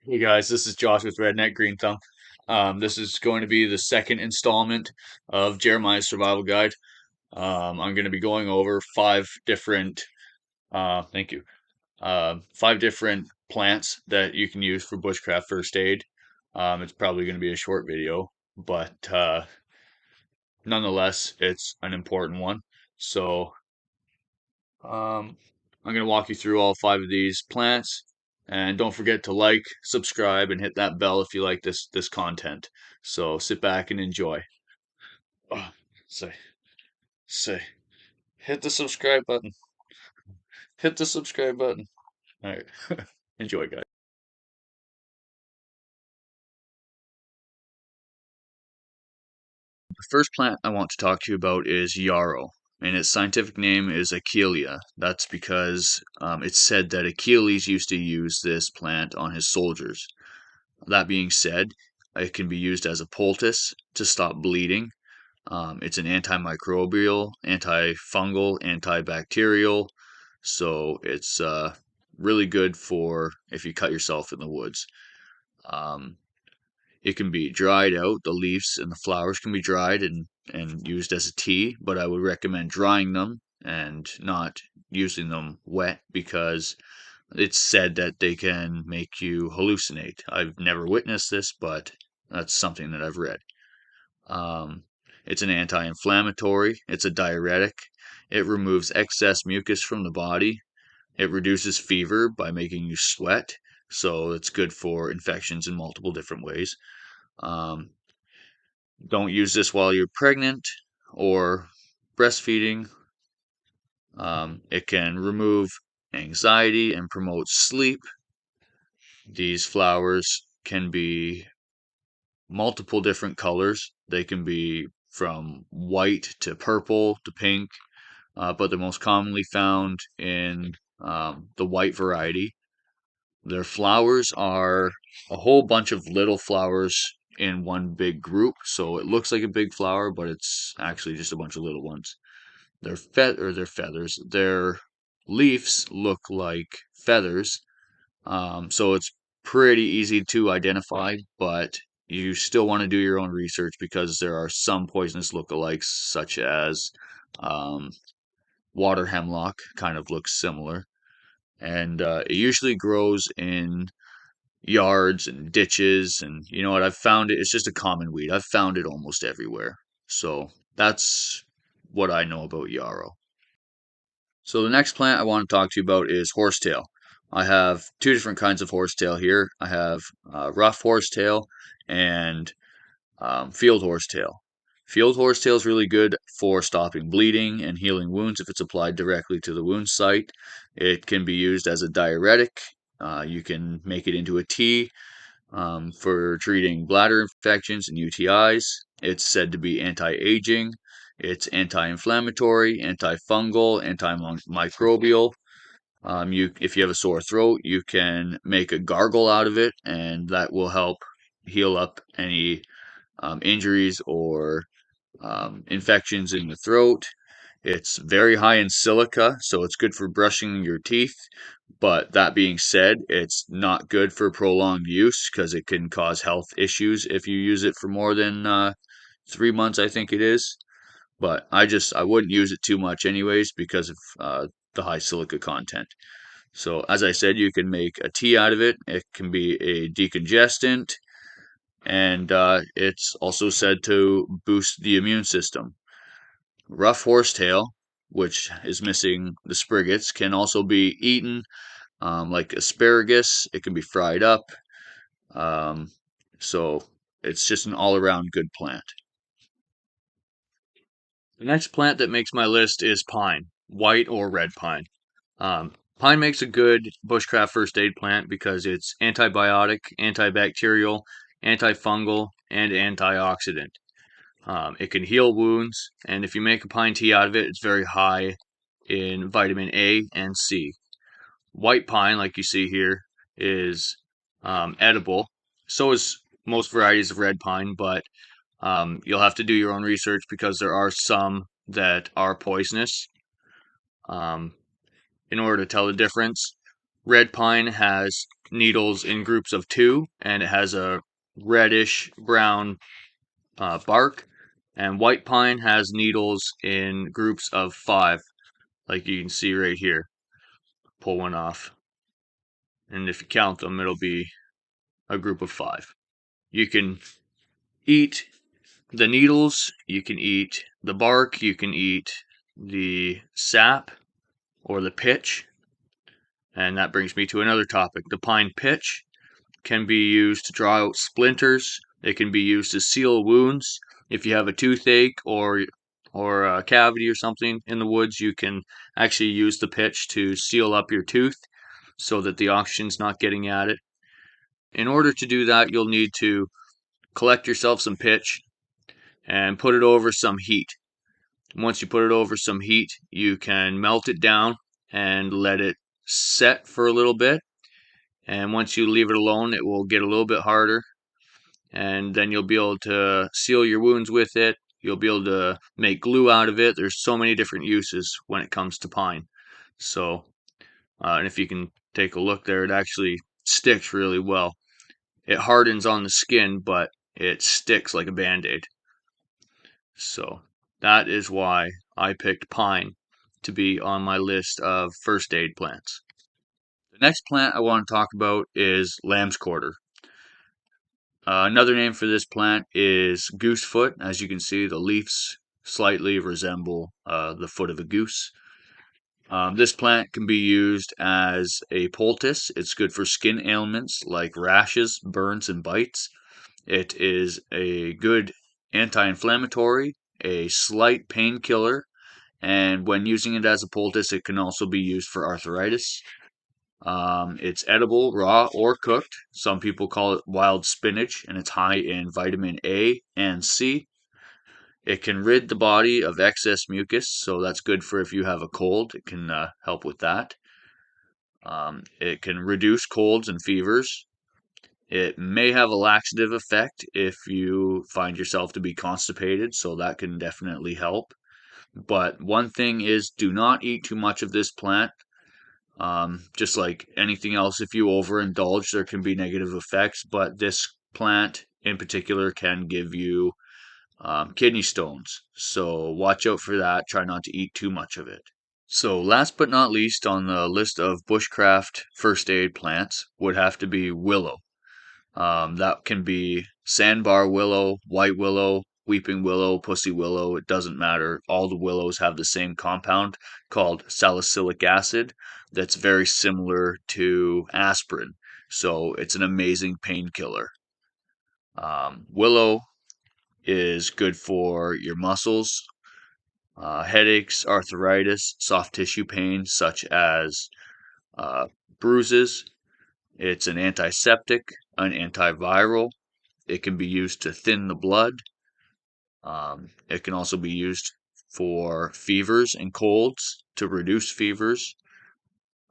Hey guys, this is Josh with RedNeck GreenThumb. This is going to be the second installment of Jeremiah's Survival Guide. I'm going to be going over thank you, five different plants that you can use for bushcraft first aid. It's probably going to be a short video, but nonetheless, it's an important one. So, I'm going to walk you through all five of these plants. And don't forget to like, subscribe, and hit that bell if you like this content. So sit back and enjoy. Oh, say, say, hit the subscribe button. Hit the subscribe button. All right. Enjoy, guys. The first plant I want to talk to you about is Yarrow, and its scientific name is Achillea. That's because it's said that Achilles used to use this plant on his soldiers. That being said, it can be used as a poultice to stop bleeding. It's an antimicrobial, antifungal, antibacterial, so it's really good for if you cut yourself in the woods. Um, it can be dried out. The leaves and the flowers can be dried and used as a tea, but I would recommend drying them and not using them wet because it's said that they can make you hallucinate. I've never witnessed this, but that's something that I've read. Um, it's an anti-inflammatory. It's a diuretic. It removes excess mucus from the body. It reduces fever by making you sweat. So it's good for infections in multiple different ways. Um, don't use this while you're pregnant or breastfeeding. It can remove anxiety and promote sleep. These flowers can be multiple different colors. They can be from white to purple to pink, but they're most commonly found in the white variety. Their flowers are a whole bunch of little flowers in one big group, so it looks like a big flower, but it's actually just a bunch of little ones. Their feathers, their leaves look like feathers, so it's pretty easy to identify, but you still want to do your own research because there are some poisonous lookalikes, such as um, water hemlock, kind of looks similar. And it usually grows in yards and ditches. And you know what? I've found it, it's just a common weed. I've found it almost everywhere. So that's what I know about yarrow. So the next plant I want to talk to you about is horsetail. I have two different kinds of horsetail here. I have rough horsetail and field horsetail. Field horsetail is really good for stopping bleeding and healing wounds if it's applied directly to the wound site. It can be used as a diuretic. You can make it into a tea for treating bladder infections and UTIs. It's said to be anti-aging. It's anti-inflammatory, antifungal, antimicrobial. If you have a sore throat, you can make a gargle out of it, and that will help heal up any injuries or infections in the throat. It's very high in silica, so it's good for brushing your teeth. But that being said, it's not good for prolonged use because it can cause health issues if you use it for more than 3 months, I think it is. But I wouldn't use it too much anyways because of the high silica content. So as I said, you can make a tea out of it. It can be a decongestant, and it's also said to boost the immune system. Rough horsetail, which is missing the spriggets, can also be eaten like asparagus. It can be fried up. Um, so it's just an all around good plant. The next plant that makes my list is pine, white or red pine. Pine makes a good bushcraft first aid plant because it's antibiotic, antibacterial, antifungal, and antioxidant. It can heal wounds, and if you make a pine tea out of it, it's very high in vitamin A and C. White pine, like you see here, is edible. So is most varieties of red pine, but you'll have to do your own research because there are some that are poisonous. Um, in order to tell the difference, red pine has needles in groups of 2, and it has a reddish brown bark. And white pine has needles in groups of 5, like you can see right here. Pull one off, and if you count them, it'll be a group of 5. You can eat the needles, you can eat the bark, you can eat the sap or the pitch. And that brings me to another topic. The pine pitch can be used to draw out splinters. It can be used to seal wounds. If you have a toothache or a cavity or something in the woods, you can actually use the pitch to seal up your tooth so that the oxygen's not getting at it. In order to do that, you'll need to collect yourself some pitch and put it over some heat. Once you put it over some heat, you can melt it down and let it set for a little bit. And once you leave it alone, it will get a little bit harder. And then you'll be able to seal your wounds with it. You'll be able to make glue out of it. There's so many different uses when it comes to pine. So, and if you can take a look there, it actually sticks really well. It hardens on the skin, but it sticks like a Band-Aid. So that is why I picked pine to be on my list of first aid plants. The next plant I want to talk about is lamb's quarter. Another name for this plant is goosefoot. As you can see, the leaves slightly resemble the foot of a goose. This plant can be used as a poultice. It's good for skin ailments like rashes, burns, and bites. It is a good anti-inflammatory, a slight painkiller, and when using it as a poultice, it can also be used for arthritis. It's edible, raw, or cooked. Some people call it wild spinach, and it's high in vitamin A and C. It can rid the body of excess mucus, so that's good for if you have a cold. It can help with that. It can reduce colds and fevers. It may have a laxative effect if you find yourself to be constipated, so that can definitely help. But one thing is, do not eat too much of this plant. Just like anything else, if you overindulge, there can be negative effects, but this plant in particular can give you kidney stones. So watch out for that. Try not to eat too much of it. So last but not least on the list of bushcraft first aid plants would have to be willow. That can be sandbar willow, white willow, weeping willow, pussy willow, it doesn't matter. All the willows have the same compound called salicylic acid that's very similar to aspirin. So it's an amazing painkiller. Willow is good for your muscles, headaches, arthritis, soft tissue pain such as bruises. It's an antiseptic, an antiviral. It can be used to thin the blood. It can also be used for fevers and colds to reduce fevers.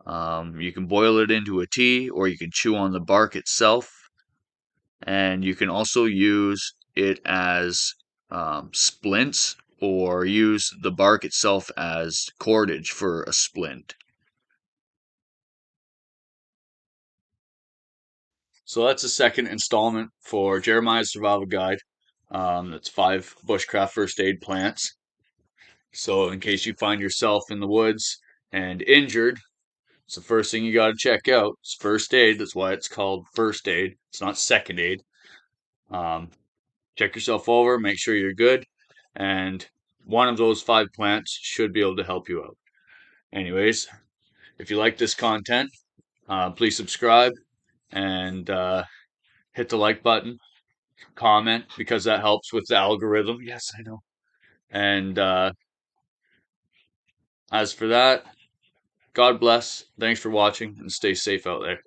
You can boil it into a tea, or you can chew on the bark itself. And you can also use it as splints, or use the bark itself as cordage for a splint. So that's the second installment for Jeremiah's Survival Guide. That's 5 bushcraft first aid plants. So in case you find yourself in the woods and injured, it's the first thing you got to check out. It's first aid. That's why it's called first aid. It's not second aid. Check yourself over, make sure you're good, and one of those 5 plants should be able to help you out. Anyways, if you like this content, please subscribe and hit the like button, comment, because that helps with the algorithm. Yes, I know. And as for that, God bless. Thanks for watching, and stay safe out there.